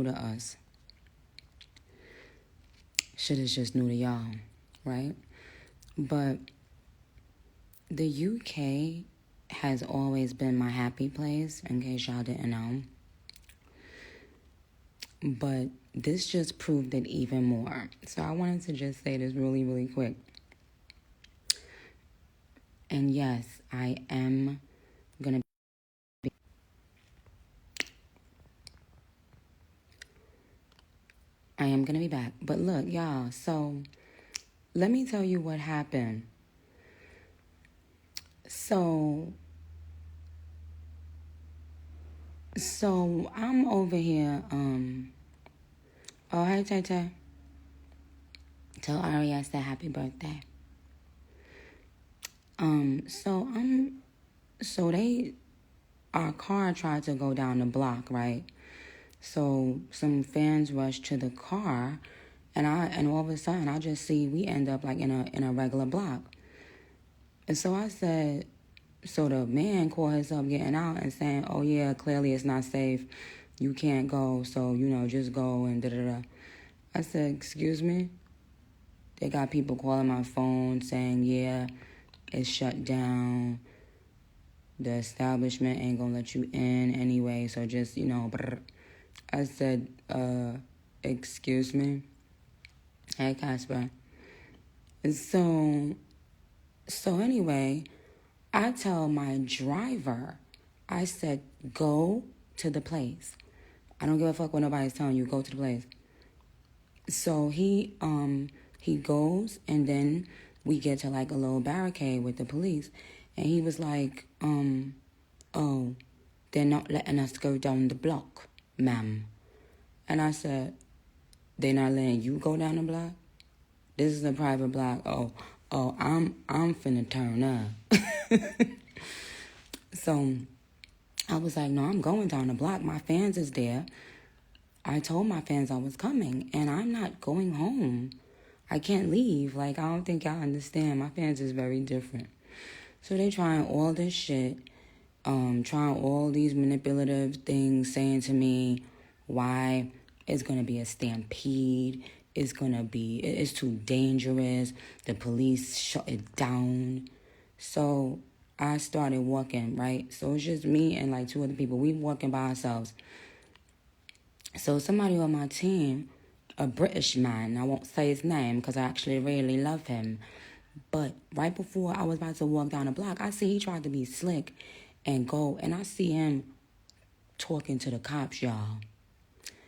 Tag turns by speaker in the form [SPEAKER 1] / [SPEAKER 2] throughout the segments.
[SPEAKER 1] new to us. Shit is just new to y'all, right? But the UK has always been my happy place, in case y'all didn't know. But this just proved it even more. So I wanted to just say this really, really quick. And yes, I am going to be... I am going to be back. But look, y'all, so let me tell you what happened. So I'm over here, oh, hey, Tay. Tell Ari I said happy birthday. Our car tried to go down the block, right? So some fans rushed to the car, and all of a sudden I just see we end up like in a regular block. And so I said, so the man called himself getting out and saying, oh yeah, clearly it's not safe. You can't go, so, just go and da-da-da. I said, excuse me? They got people calling my phone saying, yeah, it's shut down. The establishment ain't gonna let you in anyway, so just, brr. I said, excuse me? Hey, Casper. So anyway, I tell my driver, I said, go to the place. I don't give a fuck what nobody's telling you, go to the place. So he goes, and then we get to like a little barricade with the police. And he was like, oh, they're not letting us go down the block, ma'am. And I said, they're not letting you go down the block? This is a private block. Oh, I'm finna turn up. So I was like, no, I'm going down the block. My fans is there. I told my fans I was coming, and I'm not going home. I can't leave. Like, I don't think y'all understand. My fans is very different. So they trying all this shit, trying all these manipulative things, saying to me why it's going to be a stampede. It's too dangerous. The police shut it down. So I started walking, right? So it's just me and like two other people. We walking by ourselves. So somebody on my team, a British man, I won't say his name because I actually really love him. But right before I was about to walk down the block, I see he tried to be slick and go. And I see him talking to the cops, y'all.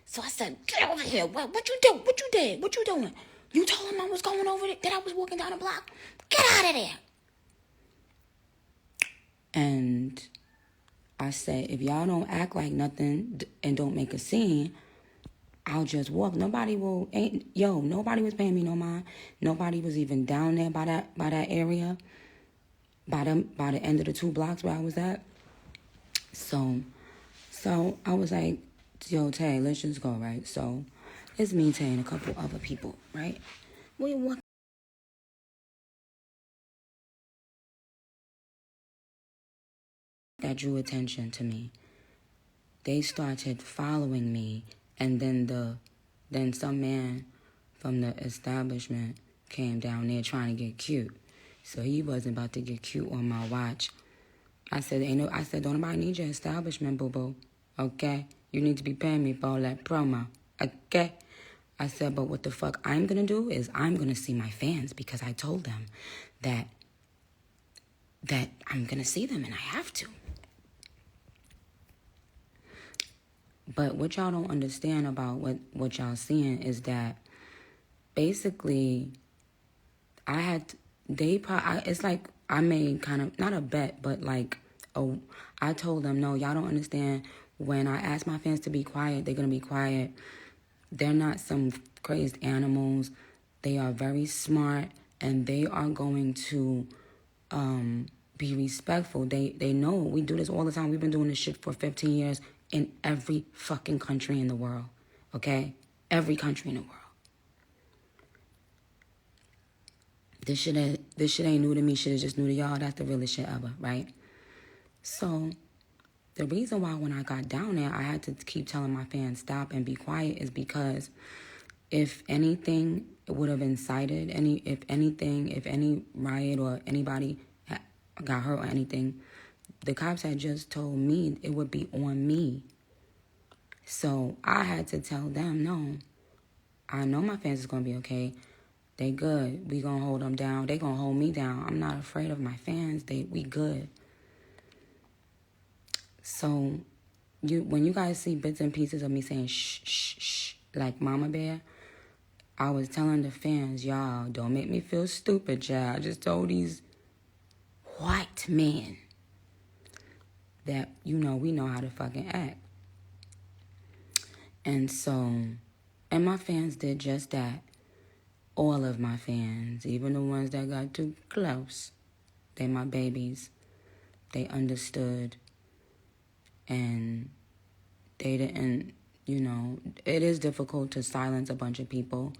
[SPEAKER 1] So I said, get over here. What you do? What you did? What you doing? You told him I was going over there, that I was walking down the block? Get out of there. And I said, if y'all don't act like nothing and don't make a scene, I'll just walk. Nobody was paying me no mind. Nobody was even down there by that area, by the end of the 2 blocks where I was at. So I was like, yo, Tay, let's just go, right? So it's me, Tay, and a couple other people, right? We walk. That drew attention to me. They started following me, and then some man from the establishment came down there trying to get cute. So he wasn't about to get cute on my watch. I said, don't nobody need your establishment, boo-boo. Okay? You need to be paying me for all that promo. Okay? I said, but what the fuck I'm gonna do is I'm gonna see my fans because I told them that I'm gonna see them and I have to. But what y'all don't understand about what y'all seeing is that basically it's like I made kind of, not a bet, but like, I told them, no, y'all don't understand. When I ask my fans to be quiet, they're going to be quiet. They're not some crazed animals. They are very smart, and they are going to be respectful. They know we do this all the time. We've been doing this shit for 15 years in every fucking country in the world, okay? Every country in the world. This shit ain't new to me. Shit is just new to y'all. That's the realest shit ever, right? So The reason why when I got down there, I had to keep telling my fans stop and be quiet is because if anything would have incited if any riot or anybody got hurt or anything, the cops had just told me it would be on me. So I had to tell them, no, I know my fans is going to be okay. They good. We going to hold them down. They going to hold me down. I'm not afraid of my fans. We good. So when you guys see bits and pieces of me saying shh, shh, shh, like Mama Bear, I was telling the fans, y'all, don't make me feel stupid, y'all. I just told these white men that, we know how to fucking act. And so, and my fans did just that. All of my fans, even the ones that got too close, they my babies. They understood. And they didn't, it is difficult to silence a bunch of people.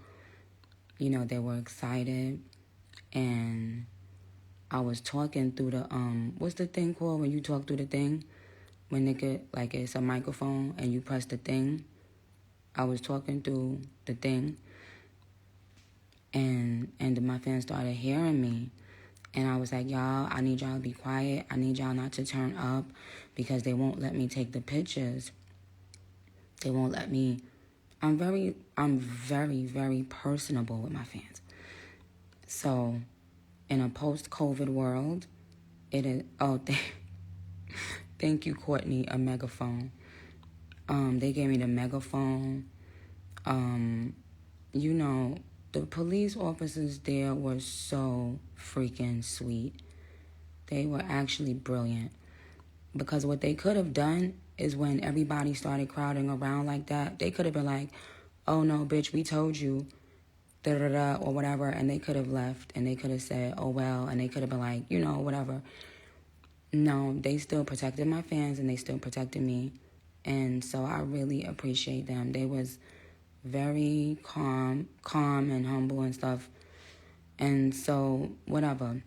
[SPEAKER 1] They were excited. And I was talking through the, what's the thing called when you talk through the thing? When it's a microphone and you press the thing. I was talking through the thing. And my fans started hearing me. And I was like, y'all, I need y'all to be quiet. I need y'all not to turn up because they won't let me take the pictures. They won't let me. I'm very, very personable with my fans. So, in a post-COVID world, it is, thank you, Courtney, a megaphone. They gave me the megaphone. The police officers there were so freaking sweet. They were actually brilliant. Because what they could have done is when everybody started crowding around like that, they could have been like, oh no, bitch, we told you, da-da-da, or whatever, and they could have left, and they could have said, oh well, and they could have been like, whatever. No, they still protected my fans, and they still protected me, and so I really appreciate them. They was very calm and humble and stuff, and so, whatever.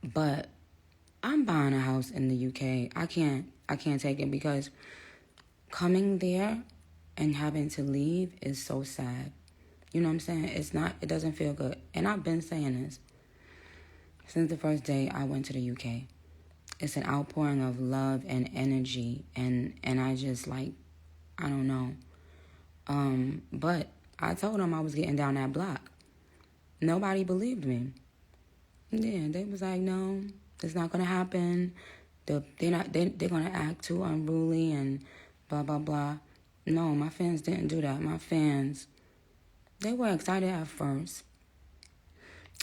[SPEAKER 1] But I'm buying a house in the UK. I can't take it because coming there and having to leave is so sad. You know what I'm saying? It doesn't feel good. And I've been saying this since the first day I went to the UK. It's an outpouring of love and energy, and I just I don't know. But I told them I was getting down that block. Nobody believed me. Yeah, they was like, no, it's not gonna happen. They're gonna act too unruly and blah blah blah. No, my fans didn't do that. My fans, they were excited at first,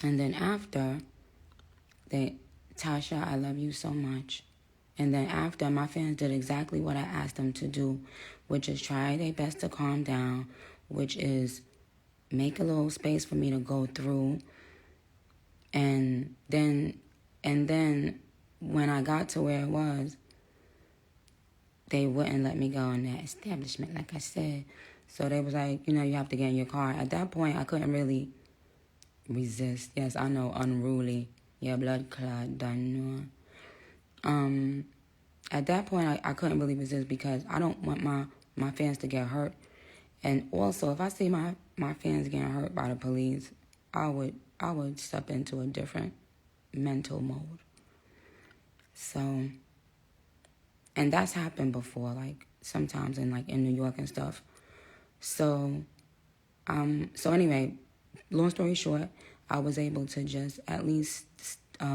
[SPEAKER 1] and then after, Tasha, I love you so much. And then after, my fans did exactly what I asked them to do, which is try their best to calm down, which is make a little space for me to go through. And then when I got to where it was, they wouldn't let me go in that establishment, like I said. So they was like, you have to get in your car. At that point, I couldn't really resist. Yes, I know, unruly. Yeah, blood clot, done. At that point, I couldn't really resist because I don't want my fans to get hurt. And also, if I see my fans getting hurt by the police, I would step into a different mental mode. So, and that's happened before, sometimes in New York and stuff. So anyway, long story short, I was able to just at least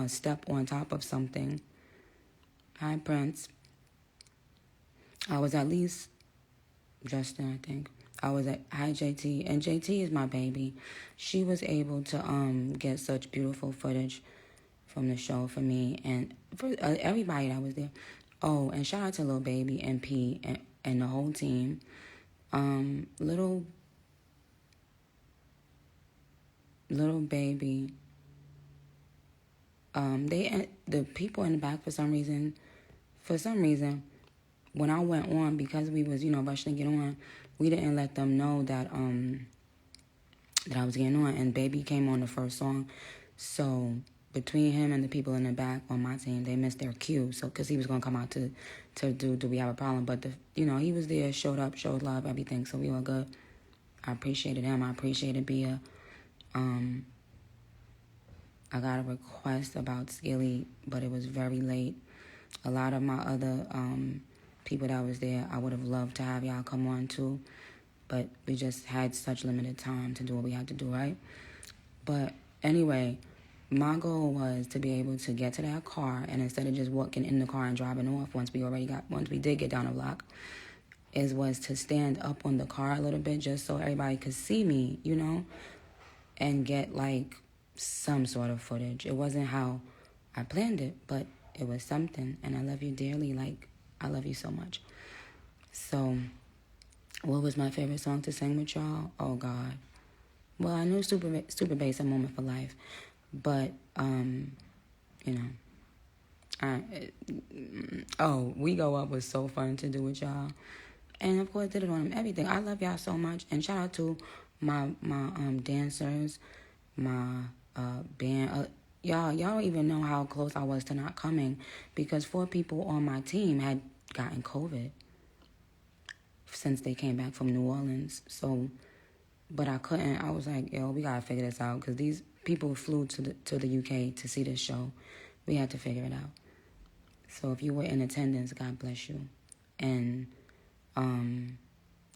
[SPEAKER 1] step on top of something. Hi, Prince. I was at least Justin, I think. I was at Hi JT, and JT is my baby. She was able to get such beautiful footage from the show for me and for everybody that was there. Oh, and shout out to Lil Baby and P and the whole team. Little Baby. The people in the back for some reason, when I went on, because we was rushing to get on, we didn't let them know that I was getting on, and Baby came on the first song. So between him and the people in the back on my team, they missed their cue. So, because he was going to come out to do we have a problem? But, he was there, showed up, showed love, everything. So we were good. I appreciated him. I appreciated Bia. I got a request about Skilly, but it was very late. A lot of my other people that was there, I would have loved to have y'all come on too. But we just had such limited time to do what we had to do, right? But anyway, my goal was to be able to get to that car, and instead of just walking in the car and driving off once we did get down the block, was to stand up on the car a little bit just so everybody could see me, and get like some sort of footage. It wasn't how I planned it, but it was something, and I love you dearly. Like, I love you so much. So, what was my favorite song to sing with y'all? Oh, God. Well, I knew Super Bass, A Moment for Life, but, We Go Up was so fun to do with y'all. And, of course, did it on everything. I love y'all so much. And shout out to my dancers, my band. Y'all don't even know how close I was to not coming because 4 people on my team had gotten COVID since they came back from New Orleans. So, but I couldn't. I was like, yo, we gotta figure this out because these people flew to the UK to see this show. We had to figure it out. So if you were in attendance, God bless you. And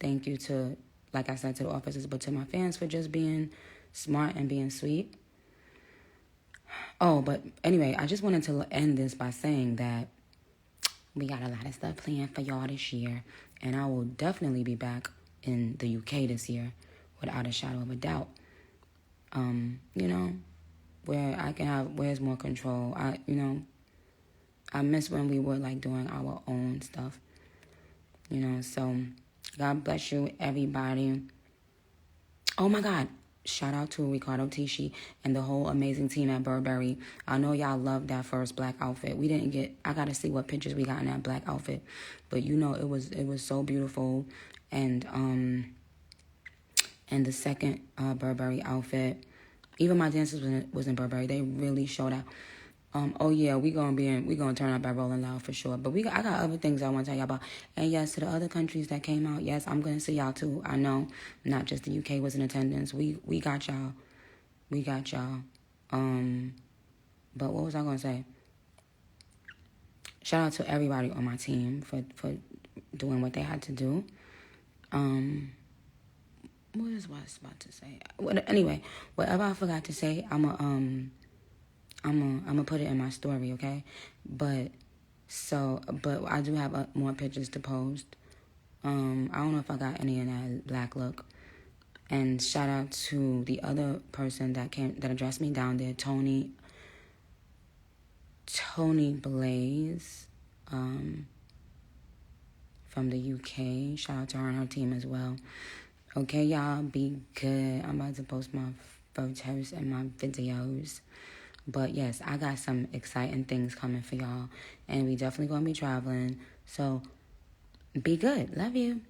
[SPEAKER 1] thank you to, like I said, to the officers, but to my fans for just being smart and being sweet. Oh, but anyway, I just wanted to end this by saying that we got a lot of stuff planned for y'all this year, and I will definitely be back in the UK this year, without a shadow of a doubt. Where I can have, where's more control. I miss when we were like doing our own stuff. So God bless you, everybody. Oh my God. Shout out to Ricardo Tisci and the whole amazing team at Burberry. I know y'all loved that first black outfit. I got to see what pictures we got in that black outfit. But it was so beautiful. And the second Burberry outfit, even my dancers was in Burberry. They really showed out. We gonna turn up at Rolling Loud for sure. But I got other things I want to tell y'all about. And yes, to the other countries that came out, yes, I'm gonna see y'all too. I know, not just the UK was in attendance. We got y'all. We got y'all. But what was I gonna say? Shout out to everybody on my team for doing what they had to do. What was I about to say? Anyway, whatever I forgot to say, I'm gonna put it in my story, okay? But I do have more pictures to post. I don't know if I got any in that black look. And shout out to the other person that addressed me down there, Tony Blaze, from the UK. Shout out to her and her team as well. Okay, y'all, be good. I'm about to post my photos and my videos. But yes, I got some exciting things coming for y'all. And we definitely going to be traveling. So be good. Love you.